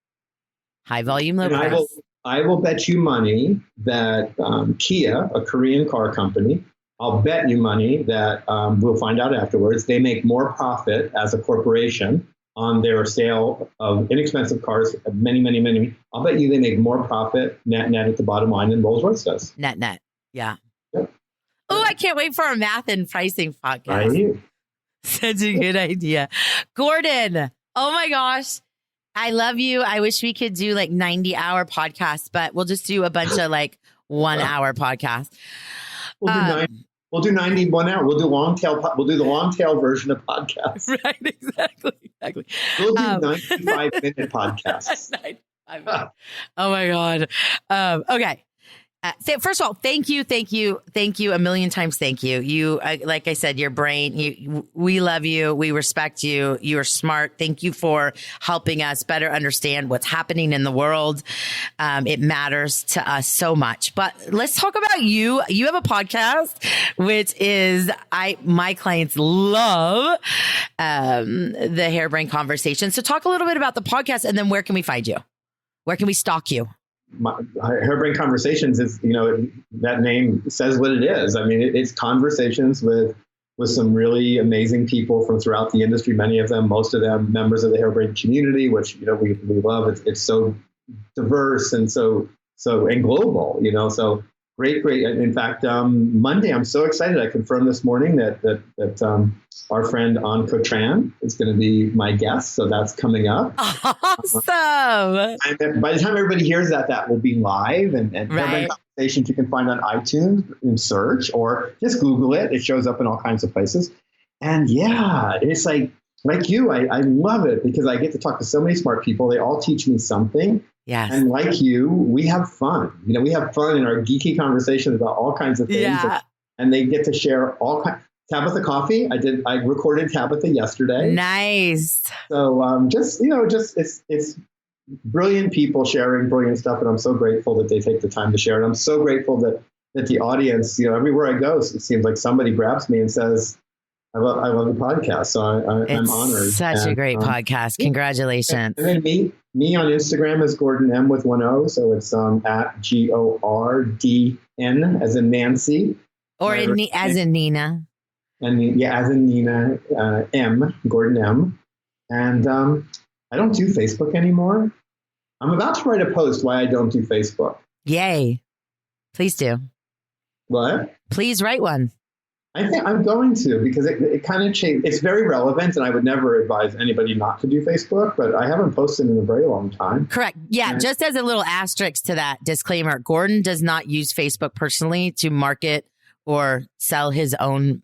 high volume, low price. I will bet you money that Kia, a Korean car company, I'll bet you money that we'll find out afterwards, they make more profit as a corporation on their sale of inexpensive cars, many. I'll bet you they make more profit net at the bottom line than Rolls-Royce does. Net. Yeah. Yep. Oh, I can't wait for our math and pricing podcast. Right. Such a good idea. Gordon, oh my gosh. I love you. I wish we could do like 90-hour podcasts, but we'll just do a bunch of like 1-hour podcasts. We'll do 91 hours. We'll do long tail. We'll do the long tail version of podcasts. Right, exactly. We'll do 95-minute podcasts. Oh my God. Okay. First of all, thank you a million times. Thank you. You, like I said, your brain, we love you. We respect you. You are smart. Thank you for helping us better understand what's happening in the world. It matters to us so much, but let's talk about you. You have a podcast, which is, my clients love, the Hairbrain Conversation. So talk a little bit about the podcast and then where can we find you? Where can we stalk you? Hairbrain Conversations is, that name says what it is. I mean, it's conversations with some really amazing people from throughout the industry. Many of them, most of them, members of the Hairbrain community, which we love. It's so diverse and so and global. So great. In fact, Monday, I'm so excited. I confirmed this morning that our friend Anka Tran is going to be my guest. So that's coming up. Awesome. And by the time everybody hears that will be live and right. Conversations you can find on iTunes in search or just Google it. It shows up in all kinds of places. And yeah, it's like you, I love it because I get to talk to so many smart people. They all teach me something. Yes. And like you, we have fun. We have fun in our geeky conversations about all kinds of things. Yeah. And they get to share all kinds. Tabitha Coffee. I recorded Tabitha yesterday. Nice. So it's brilliant people sharing brilliant stuff, and I'm so grateful that they take the time to share. And I'm so grateful that the audience, everywhere I go, it seems like somebody grabs me and says, I love the podcast. So I'm honored. Such a great podcast. Congratulations. And then me on Instagram is Gordon M with 1 O. So it's at GORDN as in Nancy. Or as in Nina. And as in Nina, M, Gordon M. And I don't do Facebook anymore. I'm about to write a post why I don't do Facebook. Yay. Please do. What? Please write one. I think I'm going to, because it kind of changed. It's very relevant, and I would never advise anybody not to do Facebook, but I haven't posted in a very long time. Correct. Yeah. Just as a little asterisk to that disclaimer, Gordon does not use Facebook personally to market or sell his own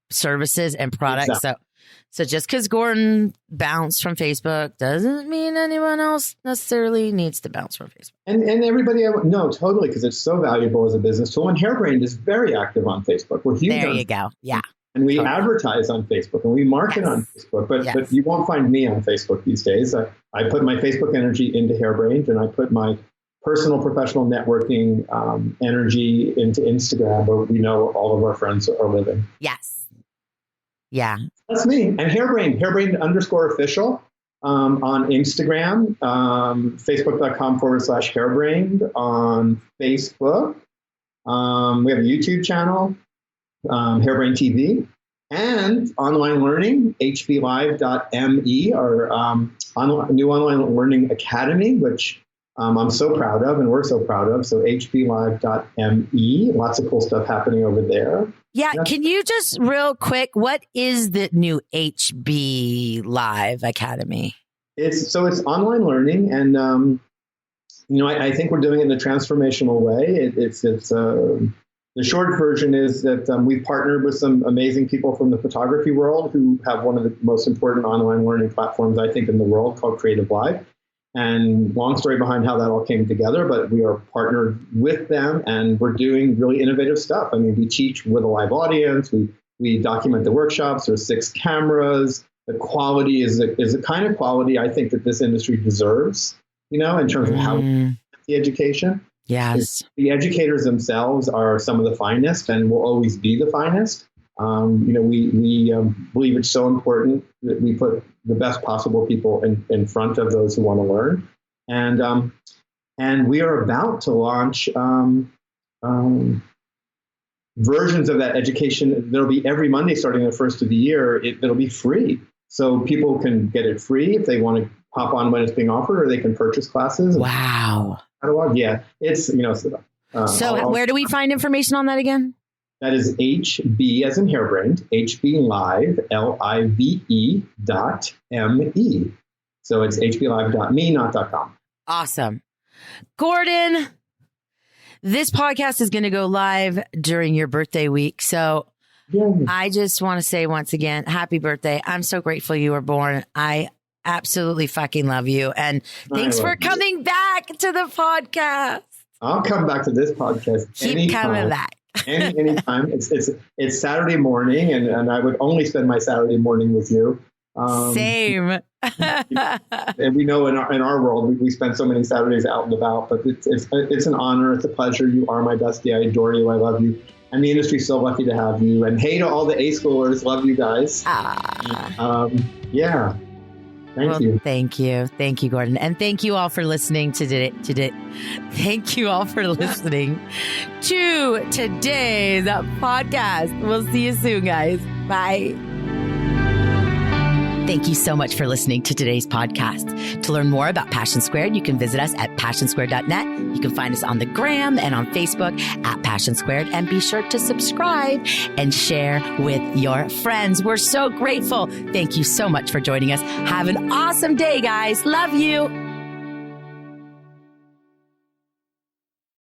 services and products. Exactly. So just because Gordon bounced from Facebook doesn't mean anyone else necessarily needs to bounce from Facebook. And everybody, no, totally, because it's so valuable as a business tool. And Hairbrained is very active on Facebook. We're huge. There you go. Yeah. And we advertise on Facebook and we market on Facebook, but you won't find me on Facebook these days. I put my Facebook energy into Hairbrained, and I put my personal professional networking energy into Instagram, where we know all of our friends are living. Yes. Yeah. That's me. And Hairbrained _official on Instagram, facebook.com/Hairbrained on Facebook. We have a YouTube channel, Hairbrained TV, and online learning, hblive.me, our new online learning academy, which I'm so proud of, and we're so proud of. So hblive.me, lots of cool stuff happening over there. Yeah. Can you just real quick, what is the new HB Live Academy? It's online learning, and I think we're doing it in a transformational way. The short version is that we've partnered with some amazing people from the photography world who have one of the most important online learning platforms, I think, in the world, called Creative Live. And long story behind how that all came together, but we are partnered with them, and we're doing really innovative stuff. I mean, we teach with a live audience. We document the workshops. There's 6 cameras. The quality is a kind of quality I think that this industry deserves, in terms of how the education. Yes. The educators themselves are some of the finest and will always be the finest. We believe it's so important that we put the best possible people in front of those who want to learn. And we are about to launch versions of that education. That'll be every Monday starting the first of the year. It'll be free. So people can get it free if they want to hop on when it's being offered, or they can purchase classes. Wow. Yeah. It's, so where do we find information on that again? That is HB as in Hairbrained, HBLive, LIVE.me. So it's HBLive.me, not .com. Awesome. Gordon, this podcast is going to go live during your birthday week. So I just want to say once again, happy birthday. I'm so grateful you were born. I absolutely fucking love you. And thanks for coming back to the podcast. I'll come back to this podcast. Keep coming back. Anytime. It's Saturday morning, and I would only spend my Saturday morning with you. Same. And we know in our world, we spend so many Saturdays out and about, but it's an honor. It's a pleasure. You are my bestie. I adore you. I love you. And the industry's so lucky to have you. And hey to all the A schoolers. Love you guys. Yeah. Thank you. Thank you. Thank you, Gordon. And thank you all for listening today. Thank you all for listening to today's podcast. We'll see you soon, guys. Bye. Thank you so much for listening to today's podcast. To learn more about Passion Squared, you can visit us at passionsquared.net. You can find us on the gram and on Facebook at Passion Squared, and be sure to subscribe and share with your friends. We're so grateful. Thank you so much for joining us. Have an awesome day, guys. Love you.